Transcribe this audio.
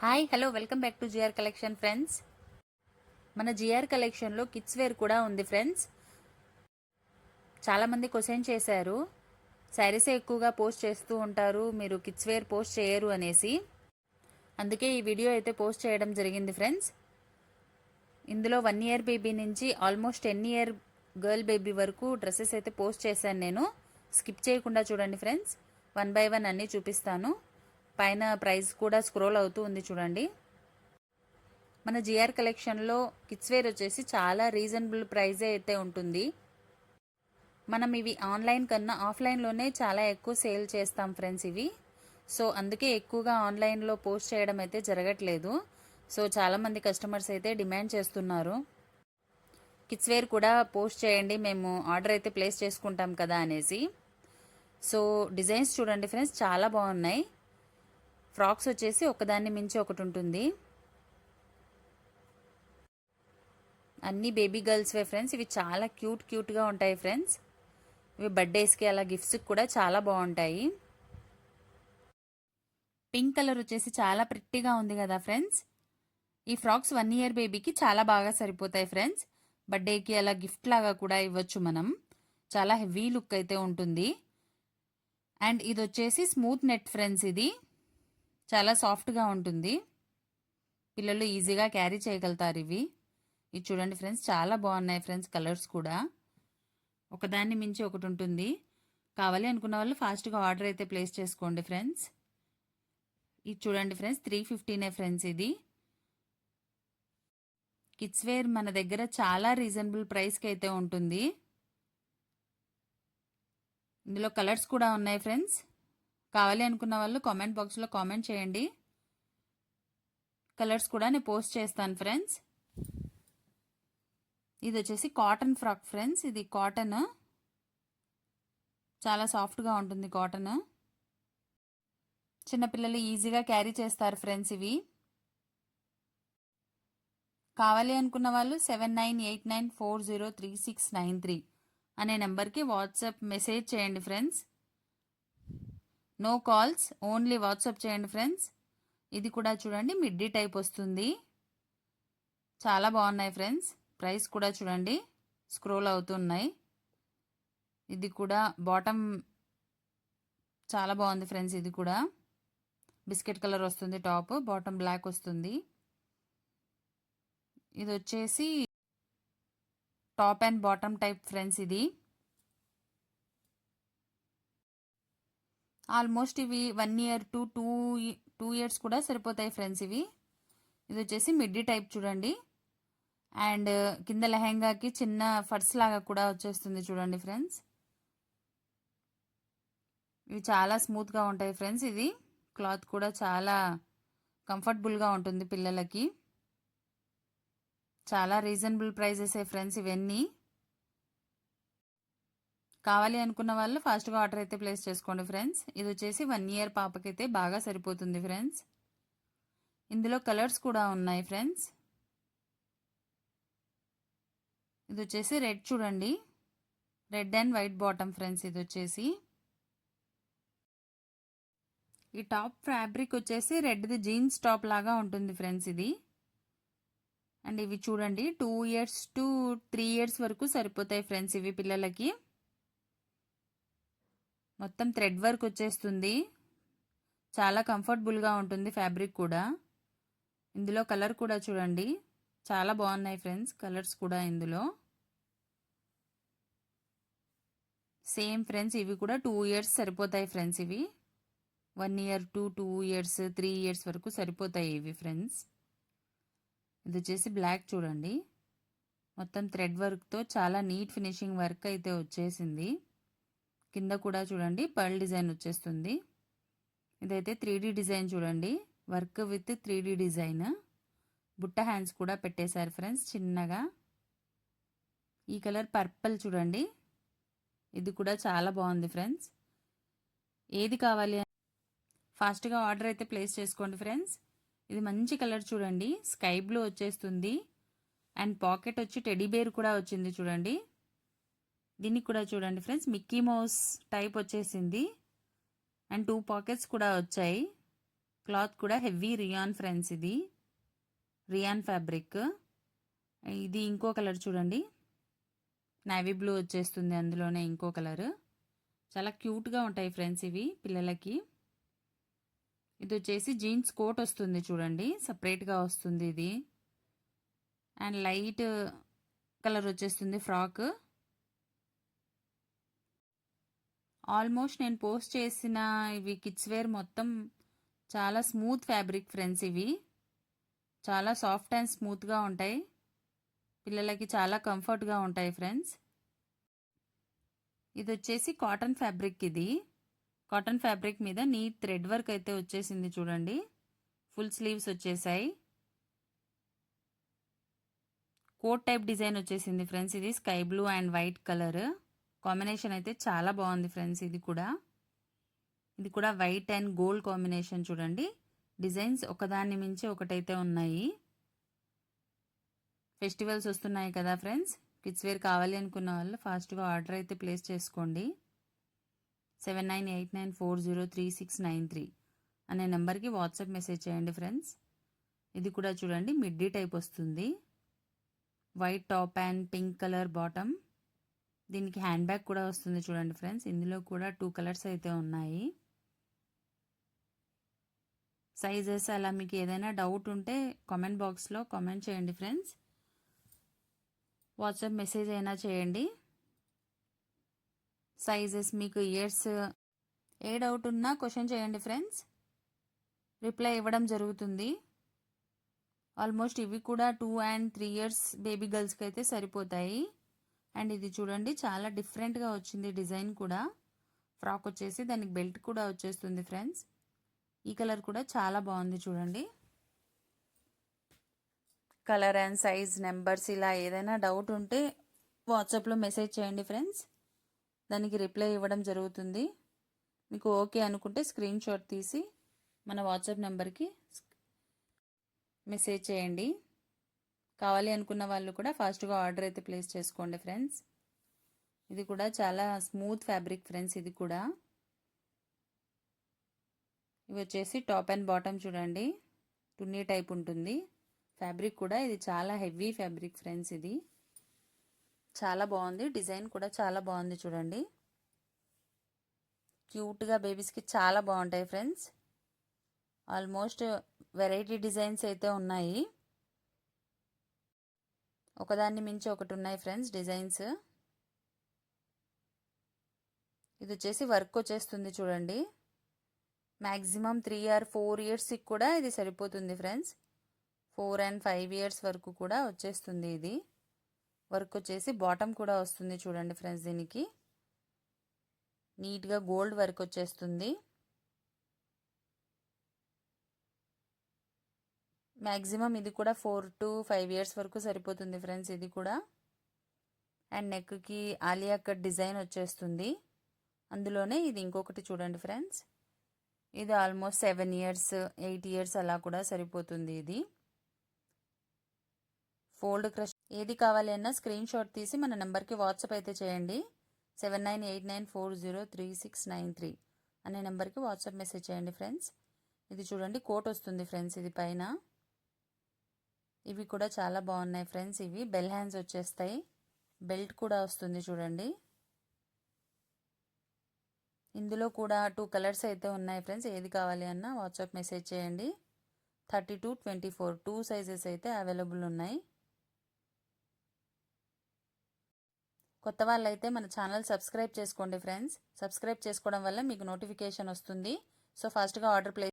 Hi hello welcome back to GR collection friends. మన GR కలెక్షన్లో kids wear కూడా ఉంది ఫ్రెండ్స్. చాలామంది క్వశ్చన్ చేశారు, శారీసే ఎక్కువగా పోస్ట్ చేస్తూ ఉంటారు, మీరు కిడ్స్ వేర్ పోస్ట్ చేయరు అనేసి. అందుకే ఈ వీడియో అయితే పోస్ట్ చేయడం జరిగింది ఫ్రెండ్స్. ఇందులో 1 ఇయర్ బేబీ నుంచి ఆల్మోస్ట్ 10 ఇయర్ గర్ల్ బేబీ వరకు డ్రెస్సెస్ అయితే పోస్ట్ చేశాను నేను. స్కిప్ చేయకుండా చూడండి ఫ్రెండ్స్, 1 బై 1 అన్నీ చూపిస్తాను. పైన ప్రైస్ కూడా స్క్రోల్ అవుతూ ఉంది చూడండి. మన జిఆర్ కలెక్షన్లో కిడ్స్ వేర్ వచ్చేసి చాలా రీజనబుల్ ప్రైజే అయితే ఉంటుంది. మనం ఇవి ఆన్లైన్ కన్నా ఆఫ్లైన్లోనే చాలా ఎక్కువ సేల్ చేస్తాం ఫ్రెండ్స్ ఇవి. సో అందుకే ఎక్కువగా ఆన్లైన్లో పోస్ట్ చేయడం అయితే జరగట్లేదు. సో చాలామంది కస్టమర్స్ అయితే డిమాండ్ చేస్తున్నారు, కిడ్స్ వేర్ కూడా పోస్ట్ చేయండి, మేము ఆర్డర్ అయితే ప్లేస్ చేసుకుంటాం కదా అనేసి. సో డిజైన్స్ చూడండి ఫ్రెండ్స్, చాలా బాగున్నాయి. ఫ్రాక్స్ వచ్చేసి ఒకదాన్ని మించి ఒకటి ఉంటుంది. అన్నీ బేబీ గర్ల్స్వే ఫ్రెండ్స్. ఇవి చాలా క్యూట్గా ఉంటాయి ఫ్రెండ్స్. ఇవి బర్త్డేస్కి అలా గిఫ్ట్స్కి కూడా చాలా బాగుంటాయి. పింక్ కలర్ వచ్చేసి చాలా ప్రిట్టిగా ఉంది కదా ఫ్రెండ్స్. ఈ ఫ్రాక్స్ 1 ఇయర్ బేబీకి చాలా బాగా సరిపోతాయి ఫ్రెండ్స్. బర్త్డేకి అలా గిఫ్ట్ లాగా కూడా ఇవ్వచ్చు మనం. చాలా హెవీ లుక్ అయితే ఉంటుంది. అండ్ ఇది వచ్చేసి స్మూత్ నెట్ ఫ్రెండ్స్. ఇది చాలా సాఫ్ట్గా ఉంటుంది, పిల్లలు ఈజీగా క్యారీ చేయగలుగుతారు ఇవి. ఇది చూడండి ఫ్రెండ్స్, చాలా బాగున్నాయి ఫ్రెండ్స్. కలర్స్ కూడా ఒకదాన్ని మించి ఒకటి ఉంటుంది. కావాలి అనుకున్న వాళ్ళు ఫాస్ట్గా ఆర్డర్ అయితే ప్లేస్ చేసుకోండి ఫ్రెండ్స్. ఇది చూడండి ఫ్రెండ్స్, 350 ఫ్రెండ్స్. ఇది కిడ్స్ వేర్ మన దగ్గర చాలా రీజనబుల్ ప్రైస్కి అయితే ఉంటుంది. ఇందులో కలర్స్ కూడా ఉన్నాయి ఫ్రెండ్స్. కావాలి అనుకున్న వాళ్ళు కామెంట్ బాక్స్లో కామెంట్ చేయండి, కలర్స్ కూడా నేను పోస్ట్ చేస్తాను ఫ్రెండ్స్. ఇది వచ్చేసి కాటన్ ఫ్రాక్ ఫ్రెండ్స్. ఇది కాటన్, చాలా సాఫ్ట్గా ఉంటుంది కాటన్. చిన్నపిల్లలు ఈజీగా క్యారీ చేస్తారు ఫ్రెండ్స్ ఇవి. కావాలి అనుకున్న వాళ్ళు 7989403693 అనే నెంబర్కి వాట్సాప్ మెసేజ్ చేయండి friends. No calls, only WhatsApp చేయండి ఫ్రెండ్స్. ఇది కూడా చూడండి, మిడ్డీ టైప్ వస్తుంది. చాలా బాగున్నాయి ఫ్రెండ్స్. ప్రైస్ కూడా చూడండి, స్క్రోల్ అవుతున్నాయి. ఇది కూడా బాటమ్ చాలా బాగుంది ఫ్రెండ్స్. ఇది కూడా బిస్కెట్ కలర్ వస్తుంది, టాప్ బాటమ్ బ్లాక్ వస్తుంది. ఇది వచ్చేసి top and bottom type friends. ఇది ఆల్మోస్ట్ ఇవి 1 ఇయర్ టు 2 ఇయర్స్ కూడా సరిపోతాయి ఫ్రెండ్స్ ఇవి. ఇది వచ్చేసి మిడ్డీ టైప్ చూడండి. అండ్ కింద లెహెంగాకి చిన్న ఫర్స్ లాగా కూడా వచ్చేస్తుంది చూడండి ఫ్రెండ్స్. ఇవి చాలా స్మూత్గా ఉంటాయి ఫ్రెండ్స్. ఇది క్లాత్ కూడా చాలా కంఫర్టబుల్గా ఉంటుంది పిల్లలకి. చాలా రీజనబుల్ ప్రైజెస్ ఫ్రెండ్స్ ఇవన్నీ. కావాలి అనుకున్న వాళ్ళు ఫాస్ట్గా ఆర్డర్ అయితే ప్లేస్ చేసుకోండి ఫ్రెండ్స్. ఇది వచ్చేసి 1 ఇయర్ పాపకైతే బాగా సరిపోతుంది ఫ్రెండ్స్. ఇందులో కలర్స్ కూడా ఉన్నాయి ఫ్రెండ్స్. ఇది వచ్చేసి రెడ్ చూడండి, red and white bottom friends. ఇది వచ్చేసి ఈ టాప్ ఫ్యాబ్రిక్ వచ్చేసి రెడ్ది జీన్స్ టాప్ లాగా ఉంటుంది ఫ్రెండ్స్ ఇది. అండ్ ఇవి చూడండి 2 ఇయర్స్ టు 3 ఇయర్స్ వరకు సరిపోతాయి ఫ్రెండ్స్ ఇవి పిల్లలకి. మొత్తం థ్రెడ్ వర్క్ వచ్చేస్తుంది, చాలా కంఫర్టబుల్గా ఉంటుంది ఫ్యాబ్రిక్ కూడా. ఇందులో కలర్ కూడా చూడండి, చాలా బాగున్నాయి ఫ్రెండ్స్ కలర్స్ కూడా ఇందులో. సేమ్ ఫ్రెండ్స్, ఇవి కూడా 2 ఇయర్స్ సరిపోతాయి ఫ్రెండ్స్ ఇవి. 1 ఇయర్ టు 2 ఇయర్స్ 3 ఇయర్స్ వరకు సరిపోతాయి ఇవి ఫ్రెండ్స్. ఇది వచ్చేసి బ్లాక్ చూడండి, మొత్తం థ్రెడ్ వర్క్తో చాలా నీట్ ఫినిషింగ్ వర్క్ అయితే వచ్చేసింది. కింద కూడా చూడండి పర్ల్ డిజైన్ వచ్చేస్తుంది. ఇదైతే 3D డిజైన్ చూడండి, వర్క్ విత్ 3D డిజైన్. బుట్ట హ్యాండ్స్ కూడా పెట్టేశారు ఫ్రెండ్స్ చిన్నగా. ఈ కలర్ పర్పుల్ చూడండి, ఇది కూడా చాలా బాగుంది ఫ్రెండ్స్. ఏది కావాలి ఫాస్ట్గా ఆర్డర్ అయితే ప్లేస్ చేసుకోండి ఫ్రెండ్స్. ఇది మంచి కలర్ చూడండి, స్కై బ్లూ వచ్చేస్తుంది. అండ్ పాకెట్ వచ్చి టెడీ బేర్ కూడా వచ్చింది చూడండి. దీనికి కూడా చూడండి ఫ్రెండ్స్, మిక్కీ మౌస్ టైప్ వచ్చేసింది. అండ్ 2 పాకెట్స్ కూడా వచ్చాయి. క్లాత్ కూడా హెవీ రియాన్ ఫ్రెండ్స్, ఇది రియాన్ ఫ్యాబ్రిక్. ఇది ఇంకో కలర్ చూడండి, నేవీ బ్లూ వచ్చేస్తుంది, అందులోనే ఇంకో కలర్. చాలా క్యూట్గా ఉంటాయి ఫ్రెండ్స్ ఇవి పిల్లలకి. ఇది వచ్చేసి జీన్స్ కోట్ వస్తుంది చూడండి, సపరేట్గా వస్తుంది ఇది. అండ్ లైట్ కలర్ వచ్చేస్తుంది ఫ్రాక్. ఆల్మోస్ట్ నేను పోస్ట్ చేసిన ఇవి కిడ్స్ వేర్ మొత్తం చాలా స్మూత్ ఫ్యాబ్రిక్ ఫ్రెండ్స్. ఇవి చాలా సాఫ్ట్ అండ్ స్మూత్గా ఉంటాయి, పిల్లలకి చాలా కంఫర్ట్గా ఉంటాయి ఫ్రెండ్స్. ఇది వచ్చేసి కాటన్ ఫ్యాబ్రిక్. ఇది కాటన్ ఫ్యాబ్రిక్ మీద నీట్ థ్రెడ్ వర్క్ అయితే వచ్చేసింది చూడండి, ఫుల్ స్లీవ్స్ వచ్చేసాయి. కోట్ టైప్ డిజైన్ వచ్చేసింది ఫ్రెండ్స్. ఇది sky blue and white colour combination అయితే చాలా బాగుంది ఫ్రెండ్స్. ఇది కూడా వైట్ అండ్ గోల్డ్ కాంబినేషన్ చూడండి. డిజైన్స్ ఒకదాన్ని మించి ఒకటైతే ఉన్నాయి. ఫెస్టివల్స్ వస్తున్నాయి కదా ఫ్రెండ్స్, కిడ్స్ వేర్ కావాలి అనుకున్న వాళ్ళు ఫాస్ట్గా ఆర్డర్ అయితే ప్లేస్ చేసుకోండి. 7989403693 అనే నెంబర్కి వాట్సాప్ మెసేజ్ చేయండి ఫ్రెండ్స్. ఇది కూడా చూడండి, మిడ్డీ టైప్ వస్తుంది, white top and pink colour bottom. దీనికి హ్యాండ్ బ్యాగ్ కూడా వస్తుంది చూడండి ఫ్రెండ్స్. ఇందులో కూడా 2 కలర్స్ అయితే ఉన్నాయి. సైజెస్ అలా మీకు ఏదైనా డౌట్ ఉంటే కామెంట్ బాక్స్లో కామెంట్ చేయండి ఫ్రెండ్స్, వాట్సాప్ మెసేజ్ అయినా చేయండి. సైజెస్ మీకు ఇయర్స్ ఏ డౌట్ ఉన్నా క్వశ్చన్ చేయండి ఫ్రెండ్స్, రిప్లై ఇవ్వడం జరుగుతుంది. ఆల్మోస్ట్ ఇవి కూడా 2 and 3 years బేబీ గర్ల్స్కి అయితే సరిపోతాయి. అండ్ ఇది చూడండి, చాలా డిఫరెంట్గా వచ్చింది డిజైన్ కూడా. ఫ్రాక్ వచ్చేసి దానికి బెల్ట్ కూడా వచ్చేస్తుంది ఫ్రెండ్స్. ఈ కలర్ కూడా చాలా బాగుంది చూడండి. కలర్ అండ్ సైజ్ నెంబర్స్ ఇలా ఏదైనా డౌట్ ఉంటే వాట్సాప్లో మెసేజ్ చేయండి ఫ్రెండ్స్, దానికి రిప్లై ఇవ్వడం జరుగుతుంది. మీకు ఓకే అనుకుంటే స్క్రీన్ షాట్ తీసి మన వాట్సాప్ నెంబర్కి మెసేజ్ చేయండి. కావాలి అనుకున్న వాళ్ళు కూడా ఫాస్ట్గా ఆర్డర్ అయితే ప్లేస్ చేసుకోండి ఫ్రెండ్స్. ఇది కూడా చాలా స్మూత్ ఫ్యాబ్రిక్ ఫ్రెండ్స్. ఇది కూడా ఇవి వచ్చేసి టాప్ అండ్ బాటమ్ చూడండి, టున్నీ టైప్ ఉంటుంది ఫ్యాబ్రిక్ కూడా. ఇది చాలా హెవీ ఫ్యాబ్రిక్ ఫ్రెండ్స్. ఇది చాలా బాగుంది, డిజైన్ కూడా చాలా బాగుంది చూడండి. క్యూట్గా బేబీస్కి చాలా బాగుంటాయి ఫ్రెండ్స్. ఆల్మోస్ట్ వెరైటీ డిజైన్స్ అయితే ఉన్నాయి, ఒకదాన్ని మించి ఒకటి ఉన్నాయి ఫ్రెండ్స్ డిజైన్స్. ఇది వచ్చేసి వర్క్ వచ్చేస్తుంది చూడండి. మ్యాక్సిమం 3 or 4 yearsకి కూడా ఇది సరిపోతుంది ఫ్రెండ్స్. 4 and 5 years వరకు కూడా వచ్చేస్తుంది. ఇది వర్క్ వచ్చేసి బాటమ్ కూడా వస్తుంది చూడండి ఫ్రెండ్స్. దీనికి నీట్గా గోల్డ్ వర్క్ వచ్చేస్తుంది. మ్యాక్సిమం ఇది కూడా 4 to 5 years వరకు సరిపోతుంది ఫ్రెండ్స్. ఇది కూడా అండ్ నెక్కి ఆలియా కట్ డిజైన్ వచ్చేస్తుంది. అందులోనే ఇది ఇంకొకటి చూడండి ఫ్రెండ్స్, ఇది ఆల్మోస్ట్ 7 years 8 years అలా కూడా సరిపోతుంది. ఇది ఫోల్డ్ క్రష్ ఏది కావాలి అన్నా స్క్రీన్ షాట్ తీసి మన నెంబర్కి వాట్సాప్ అయితే చేయండి. 7989403693 అనే నెంబర్కి వాట్సాప్ మెసేజ్ చేయండి ఫ్రెండ్స్. ఇది చూడండి, కోట్ వస్తుంది ఫ్రెండ్స్. ఇది పైన ఇవి కూడా చాలా బాగున్నాయి ఫ్రెండ్స్. ఇవి బెల్ హ్యాండ్స్ వచ్చేస్తాయి, బెల్ట్ కూడా వస్తుంది చూడండి. ఇందులో కూడా 2 కలర్స్ అయితే ఉన్నాయి ఫ్రెండ్స్. ఏది కావాలి అన్నా వాట్సాప్ మెసేజ్ చేయండి. 32-24 2 సైజెస్ అయితే అవైలబుల్ ఉన్నాయి. కొత్త వాళ్ళైతే మన ఛానల్ సబ్స్క్రైబ్ చేసుకోండి ఫ్రెండ్స్. సబ్స్క్రైబ్ చేసుకోవడం వల్ల మీకు నోటిఫికేషన్ వస్తుంది. సో ఫాస్ట్గా ఆర్డర్ ప్లేస్